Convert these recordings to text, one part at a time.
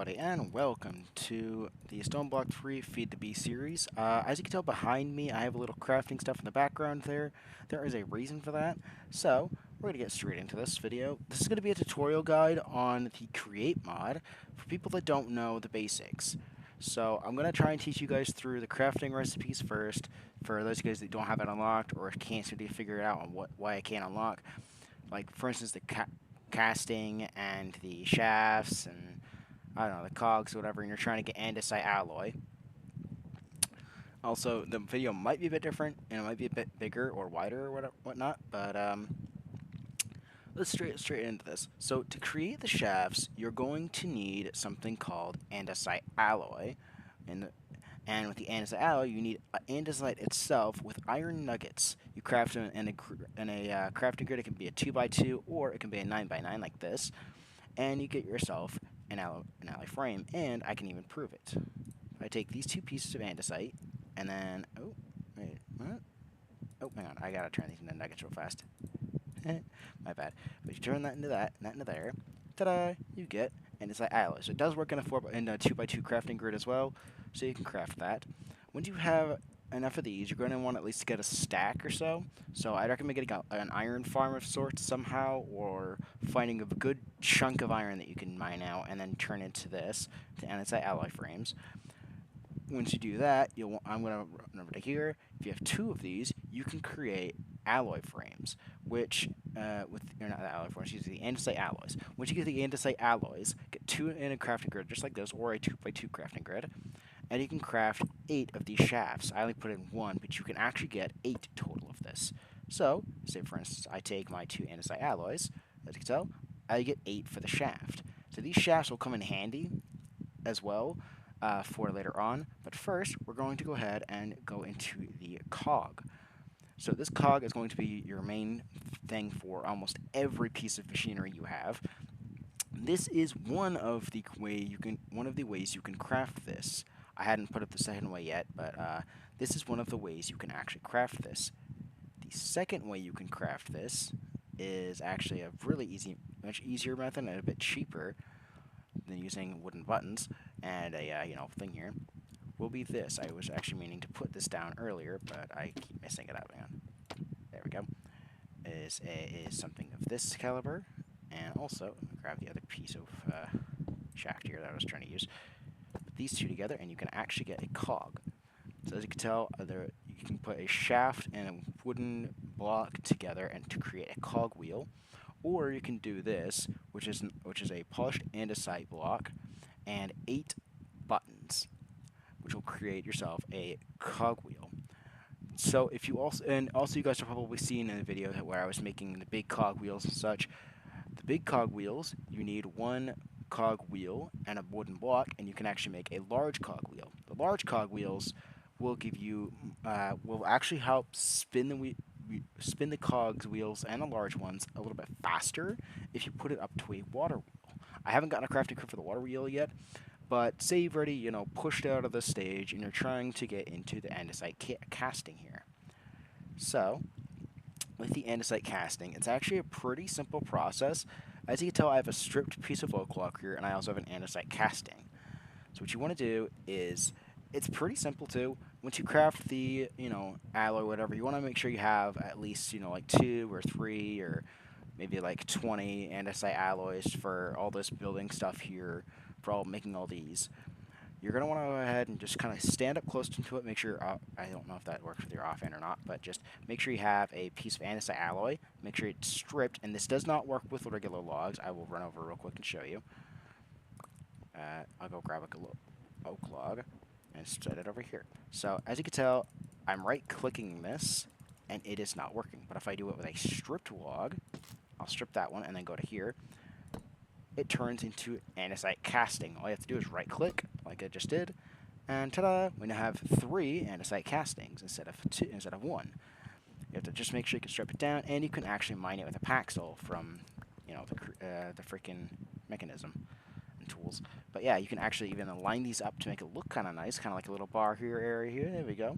everybody, and welcome to the Stoneblock 3 Feed the Bee series. As you can tell behind me, I have a little crafting stuff in the background there. There is a reason for that. So, we're going to get straight into this video. This is going to be a tutorial guide on the Create mod for people that don't know the basics. So, I'm going to try and teach you guys through the crafting recipes first, for those of you guys that don't have it unlocked or can't seem to figure it out on why I can't unlock. Like, for instance, the casting and the shafts and I don't know, the cogs, whatever, and you're trying to get andesite alloy. Also, the video might be a bit different, and it might be a bit bigger or wider or whatnot, but let's straight into this. So, to create the shafts, you're going to need something called andesite alloy, and with the andesite alloy, you need andesite itself with iron nuggets. You craft them in a crafting grid. It can be a 2x2 or it can be a 9x9 like this, and you get yourself an alloy frame, and I can even prove it. I take these two pieces of andesite, and then, oh, wait, what? Oh, hang on, I gotta turn these into nuggets real fast. My bad. But you turn that into that, and that into there, ta-da, you get andesite alloy. So it does work in a 2x2 crafting grid as well, so you can craft that. Once you have enough of these, you're going to want at least to get a stack or so. So I'd recommend getting an iron farm of sorts somehow, or finding a good chunk of iron that you can mine out and then turn into this, to andesite alloy frames. Once you do that, I'm going to run over to here. If you have two of these, you can create alloy frames, which, not the alloy frames, use the andesite alloys. Once you get the andesite alloys, get two in a crafting grid just like this, or a 2x2 crafting grid, and you can craft 8 of these shafts. I only put in 1, but you can actually get 8 total of this. So, say for instance, I take my 2 andesite alloys, as you can tell, I get 8 for the shaft. So these shafts will come in handy as well for later on, but first we're going to go ahead and go into the cog. So this cog is going to be your main thing for almost every piece of machinery you have. This is one of the ways you can craft this. I hadn't put up the second way yet, but this is one of the ways you can actually craft this. The second way you can craft this is actually a really much easier method and a bit cheaper than using wooden buttons and a thing here. Will be this. I was actually meaning to put this down earlier, but I keep messing it up. Hang on. There we go. Is something of this caliber, and also grab the other piece of shaft here that I was trying to use. Put these two together, and you can actually get a cog. So as you can tell, you can put a shaft and a wooden block together and to create a cog wheel, or you can do this, which is a polished andesite block and 8 buttons, which will create yourself a cogwheel. So if you also you guys have probably seen in the video where I was making the big cogwheels and such. The big cogwheels, you need 1 cogwheel and a wooden block, and you can actually make a large cogwheel. The large cogwheels will give you will actually help spin the cogs wheels and the large ones a little bit faster if you put it up to a water wheel. I haven't gotten a crafting kit for the water wheel yet, but say you've already, pushed out of the stage and you're trying to get into the andesite casting here. So, with the andesite casting, it's actually a pretty simple process. As you can tell, I have a stripped piece of oak log here, and I also have an andesite casting. So what you want to do is, it's pretty simple too. Once you craft the, alloy, whatever, you want to make sure you have at least, like 2 or 3 or maybe like 20 andesite alloys for all this building stuff here, for making all these. You're going to want to go ahead and just kind of stand up close to it, make sure, I don't know if that works with your offhand or not, but just make sure you have a piece of andesite alloy, make sure it's stripped, and this does not work with regular logs. I will run over real quick and show you. I'll go grab a little oak log and set it over here. So, as you can tell, I'm right-clicking this, and it is not working. But if I do it with a stripped log, I'll strip that one and then go to here, it turns into andesite casting. All you have to do is right-click, like I just did, and ta-da! We now have 3 andesite castings instead of 1. You have to just make sure you can strip it down, and you can actually mine it with a paxel from, the freaking mechanism and tools. But yeah, you can actually even align these up to make it look kind of nice, kind of like a little bar here area here. There we go.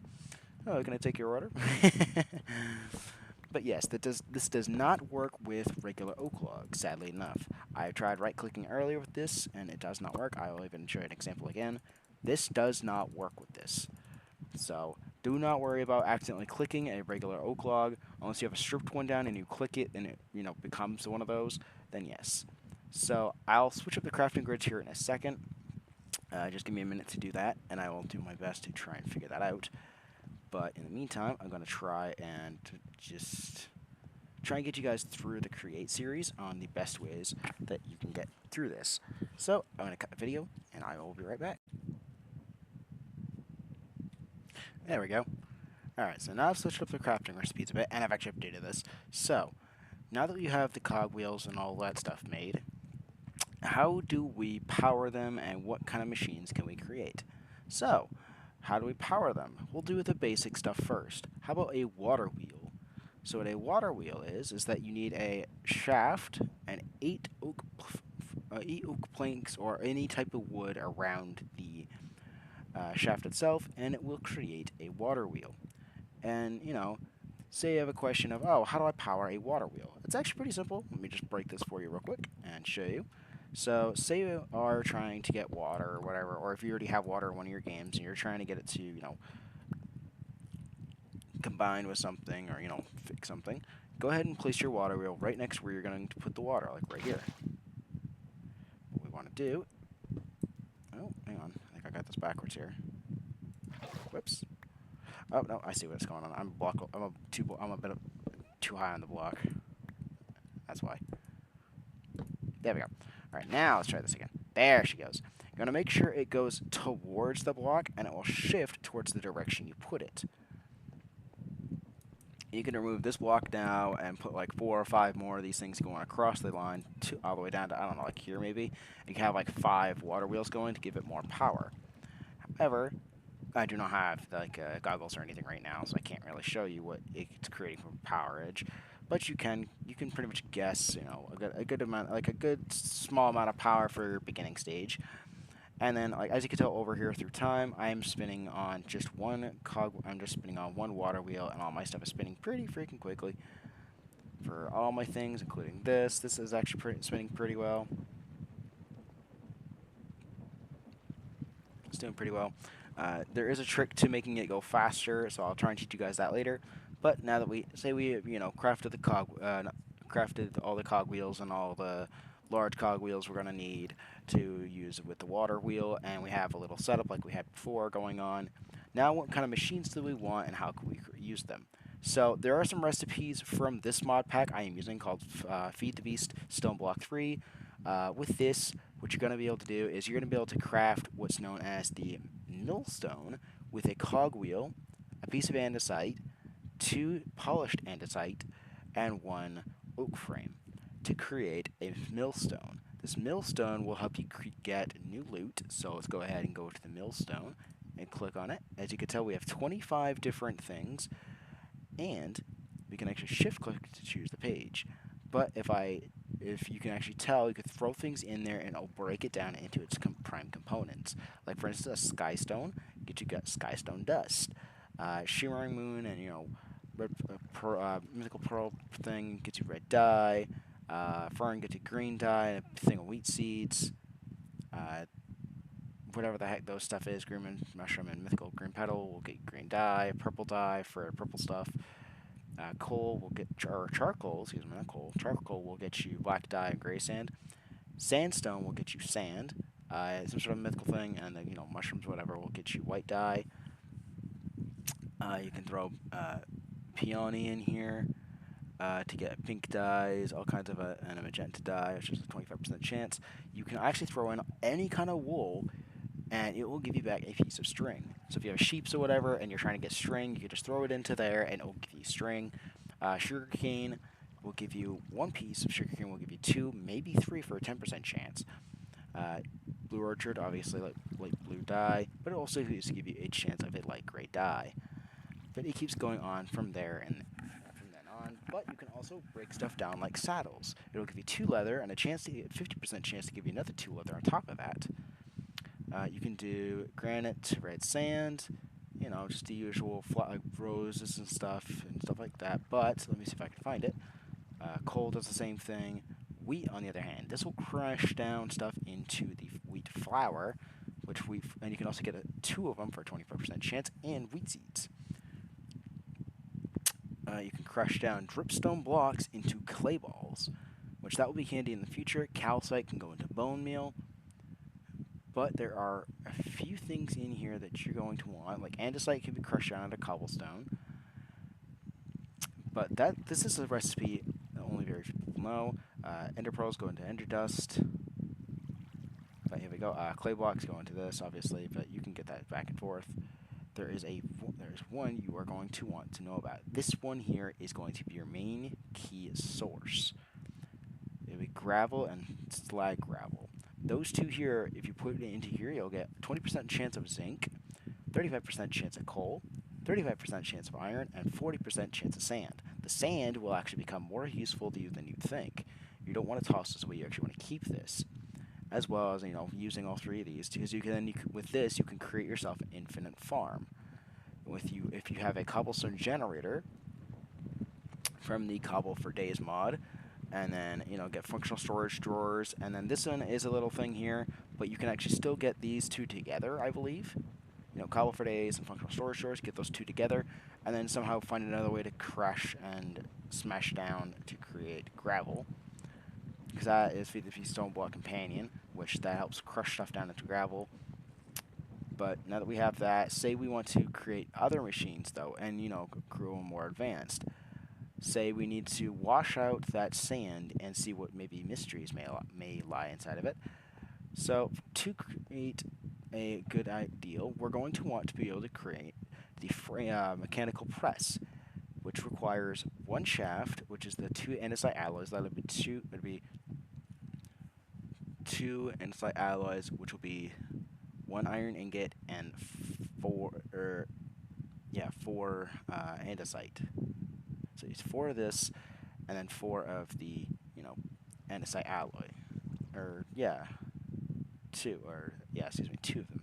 Oh, can I take your order? But yes, this does not work with regular oak logs, sadly enough. I tried right-clicking earlier with this, and it does not work. I will even show you an example again. This does not work with this. So do not worry about accidentally clicking a regular oak log. Unless you have a stripped one down and you click it and it becomes one of those, then yes. So I'll switch up the crafting grids here in a second. Just give me a minute to do that, and I will do my best to try and figure that out. But in the meantime, I'm going to try and just try and get you guys through the Create series on the best ways that you can get through this. So I'm going to cut the video, and I will be right back. There we go. Alright, so now I've switched up the crafting recipes a bit, and I've actually updated this. So, now that you have the cogwheels and all that stuff made, how do we power them, and what kind of machines can we create? So, how do we power them? We'll do the basic stuff first. How about a water wheel? So what a water wheel is that you need a shaft and 8 oak planks or any type of wood around the shaft itself, and it will create a water wheel. And, say you have a question of, oh, how do I power a water wheel? It's actually pretty simple. Let me just break this for you real quick and show you. So, say you are trying to get water or whatever, or if you already have water in one of your games and you're trying to get it to, combine with something or, fix something, go ahead and place your water wheel right next to where you're going to put the water, like right here. What we want to do... Oh, hang on. I think I got this backwards here. Whoops. Oh, no, I see what's going on. I'm a bit too high on the block. That's why. There we go. Alright, now let's try this again. There she goes. You're going to make sure it goes towards the block, and it will shift towards the direction you put it. You can remove this block now and put like 4 or 5 more of these things going across the line all the way down to, I don't know, like here maybe. You can have like 5 water wheels going to give it more power. However, I do not have like goggles or anything right now, so I can't really show you what it's creating from power edge. But you can pretty much guess, a good amount, like a good small amount of power for your beginning stage. And then, like as you can tell over here through time, I'm spinning on just one cog. I'm just spinning on one water wheel, and all my stuff is spinning pretty freaking quickly. For all my things, including this is actually spinning pretty well. It's doing pretty well. There is a trick to making it go faster, so I'll try and teach you guys that later. But now that we crafted all the cogwheels and all the large cogwheels we're gonna need to use with the water wheel, and we have a little setup like we had before going on. Now, what kind of machines do we want, and how can we use them? So there are some recipes from this mod pack I am using called Feed the Beast Stoneblock 3. With this, what you're going to be able to do is you're going to be able to craft what's known as the millstone with a cogwheel, a piece of andesite, 2 polished andesite, and 1 oak frame to create a millstone. This millstone will help you get new loot, so let's go ahead and go to the millstone and click on it. As you can tell, we have 25 different things, and we can actually shift-click to choose the page. But if you can actually tell, you could throw things in there and it'll break it down into its prime components. Like for instance, a skystone, you got skystone dust. Shimmering moon and mythical pearl thing gets you red dye. Fern gets you green dye. A thing of wheat seeds. Whatever the heck those stuff is, green mushroom and mythical green petal will get green dye. Purple dye for purple stuff. Coal will get, or charcoal, excuse me, not coal. Charcoal will get you black dye and gray sand. Sandstone will get you sand, some sort of mythical thing, and then mushrooms, whatever, will get you white dye. You can throw peony in here to get pink dyes, all kinds of and a magenta dye, which is a 25% chance. You can actually throw in any kind of wool, and it will give you back a piece of string. So if you have sheeps or whatever, and you're trying to get string, you can just throw it into there, and it will give you string. Sugarcane will give you 1 piece of sugarcane, will give you 2, maybe 3 for a 10% chance. Blue orchard, obviously light blue dye, but it also used to give you a chance of a light gray dye. But it keeps going on from there and from then on. But you can also break stuff down like saddles. It'll give you 2 leather and a chance to get 50% chance to give you another 2 leather on top of that. You can do granite, red sand. just the usual like roses and stuff like that. But let me see if I can find it. Coal does the same thing. Wheat, on the other hand, this will crush down stuff into the wheat flour, and you can also get two of them for a 25% chance, and wheat seeds. You can crush down dripstone blocks into clay balls, which that will be handy in the future. Calcite can go into bone meal, but there are a few things in here that you're going to want, like andesite can be crushed down into cobblestone. But this is a recipe that only very few people know. Ender pearls go into ender dust. But here we go. Clay blocks go into this, obviously, but you can get that back and forth. There's one you are going to want to know about. This one here is going to be your main key source. It'll be gravel and slag gravel. Those two here, if you put it into here, you'll get 20% chance of zinc, 35% chance of coal, 35% chance of iron, and 40% chance of sand. The sand will actually become more useful to you than you'd think. You don't want to toss this away, you actually want to keep this. As well as, using all three of these, because with this, you can create yourself an infinite farm. If you have a cobblestone generator from the Cobble for Days mod, and then, get functional storage drawers, and then this one is a little thing here, but you can actually still get these two together, I believe. Cobble for Days and functional storage drawers, get those two together, and then somehow find another way to crush and smash down to create gravel. Because that is the stoneblock companion, which that helps crush stuff down into gravel. But now that we have that, say we want to create other machines, though, and, grow more advanced. Say we need to wash out that sand and see what maybe mysteries may lie inside of it. So to create a good ideal, we're going to want to be able to create the mechanical press, which requires one shaft, which is the two andesite alloys. That'll be two. It'll be two andesite alloys, which will be one iron ingot and four andesite. So it's 4 of this, and then 4 of the, andesite alloy. Two of them.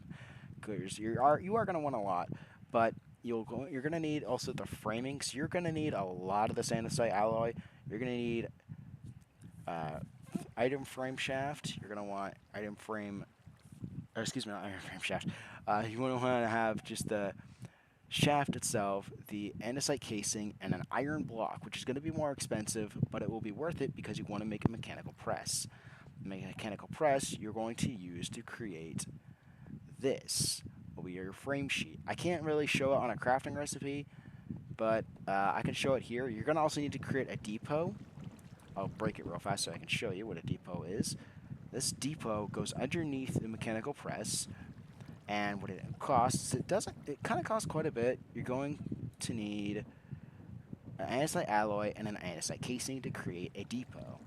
Because you are going to want a lot, but you're going to need also the framing. So you're going to need a lot of this andesite alloy. You're going to need item frame shaft. You're going to want item frame, or excuse me, not item frame shaft. You want to have just the shaft itself, the andesite casing, and an iron block, which is going to be more expensive, but it will be worth it because you want to make a mechanical press. The mechanical press you're going to use to create this will be your frame sheet. I can't really show it on a crafting recipe, but I can show it here. You're going to also need to create a depot. I'll break it real fast so I can show you what a depot is. This depot goes underneath the mechanical press. And what it costs, it kind of costs quite a bit. You're going to need an andesite alloy and an andesite casing to create a depot.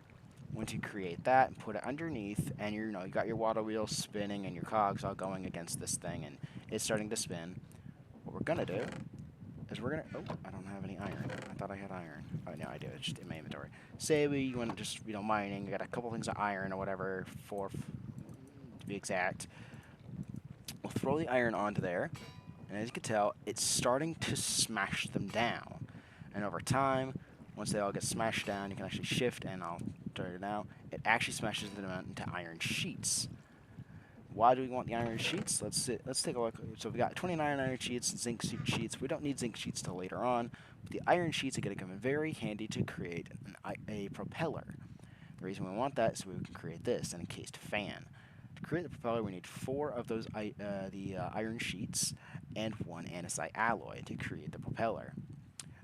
Once you create that and put it underneath, and you got your water wheels spinning and your cogs all going against this thing, and it's starting to spin. What we're gonna do is oh, I don't have any iron. I thought I had iron. Oh no, I do. It's just in my inventory. Say we want to just mining. You got a couple things of iron or whatever, 4 to be exact. We'll throw the iron onto there, and as you can tell, it's starting to smash them down. And over time, once they all get smashed down, you can actually shift, and I'll turn it now. It actually smashes them into iron sheets. Why do we want the iron sheets? Let's take a look. So we've got 29 iron sheets, zinc sheets. We don't need zinc sheets till later on, but the iron sheets are going to come in very handy to create a propeller. The reason we want that is so we can create this, an encased fan. To create the propeller, we need 4 of those iron sheets and 1 andesite alloy to create the propeller.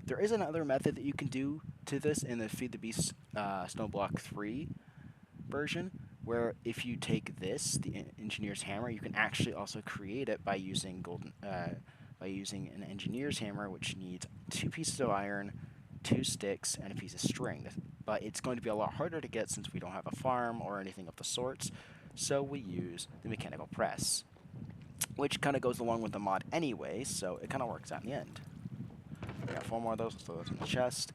There is another method that you can do to this in the Feed the Beast Stoneblock 3 version, where if you take the engineer's hammer, you can actually also create it by using an engineer's hammer, which needs 2 pieces of iron, 2 sticks, and a piece of string. But it's going to be a lot harder to get since we don't have a farm or anything of the sorts. So we use the mechanical press, which kind of goes along with the mod anyway, so it kind of works out in the end. We got 4 more of those, let's throw those in the chest.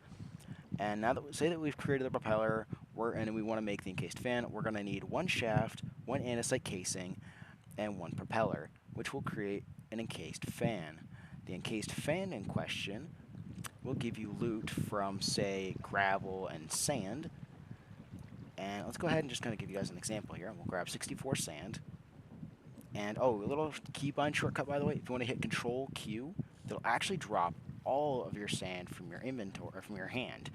And now that say that we've created the propeller, and we want to make the encased fan, we're going to need 1 shaft, 1 andesite casing, and 1 propeller, which will create an encased fan. The encased fan in question will give you loot from, say, gravel and sand. And let's go ahead and just kind of give you guys an example here. We'll grab 64 sand. And, oh, a little keybind shortcut, by the way. If you want to hit Control Q, it'll actually drop all of your sand from your inventory, or from your hand.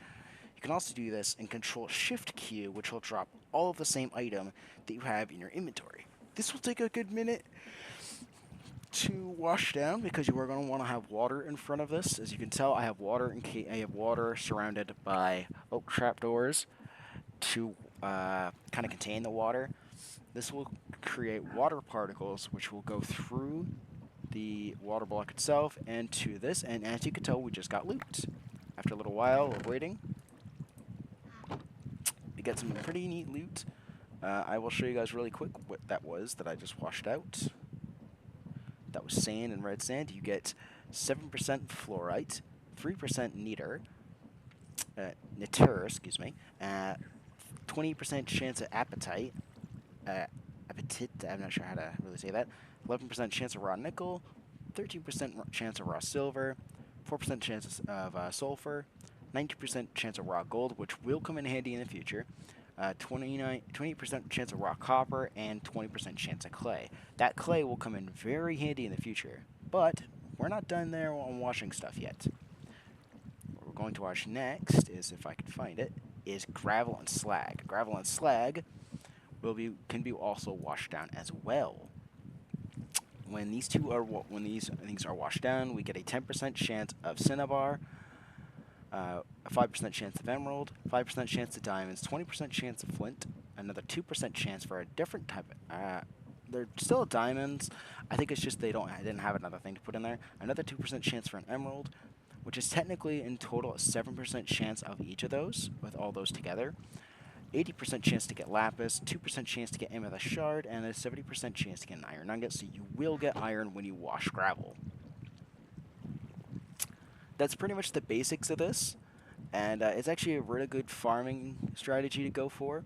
You can also do this and Control Shift Q, which will drop all of the same item that you have in your inventory. This will take a good minute to wash down because you are going to want to have water in front of this. As you can tell, I have water surrounded by oak trapdoors to kind of contain the water. This will create water particles which will go through the water block itself and to this, and as you can tell, we just got loot. After a little while of waiting, we get some pretty neat loot. I will show you guys really quick what that was that I just washed out. That was sand and red sand. You get 7% fluorite, 3% nitre, excuse me, 20% chance of apatite, I'm not sure how to really say that, 11% chance of raw nickel, 13% chance of raw silver, 4% chance of sulfur, 90% chance of raw gold, which will come in handy in the future, 20% chance of raw copper, and 20% chance of clay. That clay will come in very handy in the future, but we're not done there on washing stuff yet. What we're going to wash next is, if I can find it, is gravel and slag. Gravel and slag can be also washed down as well. When these things are washed down, we get a 10% chance of cinnabar, a 5% chance of emerald, 5% chance of diamonds, 20% chance of flint, another 2% chance for a different type of, they're still diamonds. I think it's just I didn't have another thing to put in there. Another 2% chance for an emerald, which is technically in total a 7% chance of each of those, with all those together. 80% chance to get lapis, 2% chance to get amethyst shard, and a 70% chance to get an iron nugget, so you will get iron when you wash gravel. That's pretty much the basics of this, and it's actually a really good farming strategy to go for.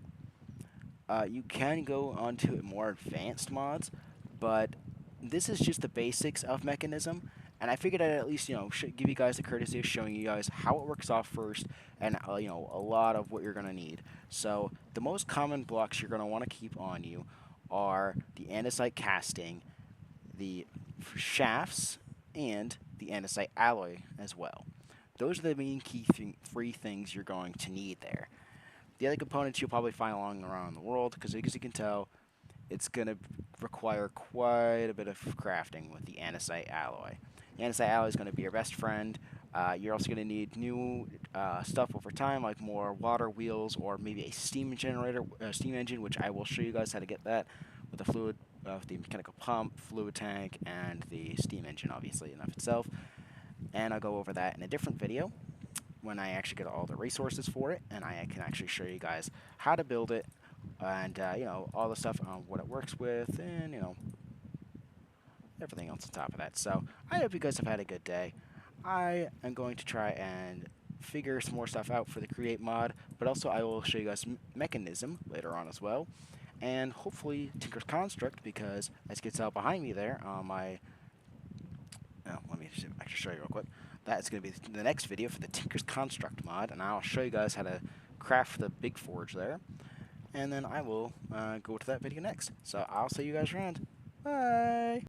You can go on to more advanced mods, but this is just the basics of Mechanism, and I figured I'd at least, give you guys the courtesy of showing you guys how it works off first, and, a lot of what you're going to need. So, the most common blocks you're going to want to keep on you are the andesite casting, the shafts, and the andesite alloy as well. Those are the main three things you're going to need there. The other components you'll probably find along around the world, because as you can tell, it's going to require quite a bit of crafting with the andesite alloy. The andesite alloy is going to be your best friend. You're also going to need new stuff over time, like more water wheels or maybe a steam engine, which I will show you guys how to get that with the fluid, the mechanical pump, fluid tank, and the steam engine, obviously, enough itself. And I'll go over that in a different video when I actually get all the resources for it, and I can actually show you guys how to build it, and all the stuff on what it works with, and everything else on top of that. So I hope you guys have had a good day. I am going to try and figure some more stuff out for the create mod, but also I will show you guys Mechanism later on as well, and hopefully Tinker's Construct, because as you can tell behind me there on my let me actually show you real quick. That's going to be the next video for the Tinker's Construct mod, and I'll show you guys how to craft the big forge there. And then I will go to that video next. So I'll see you guys around. Bye!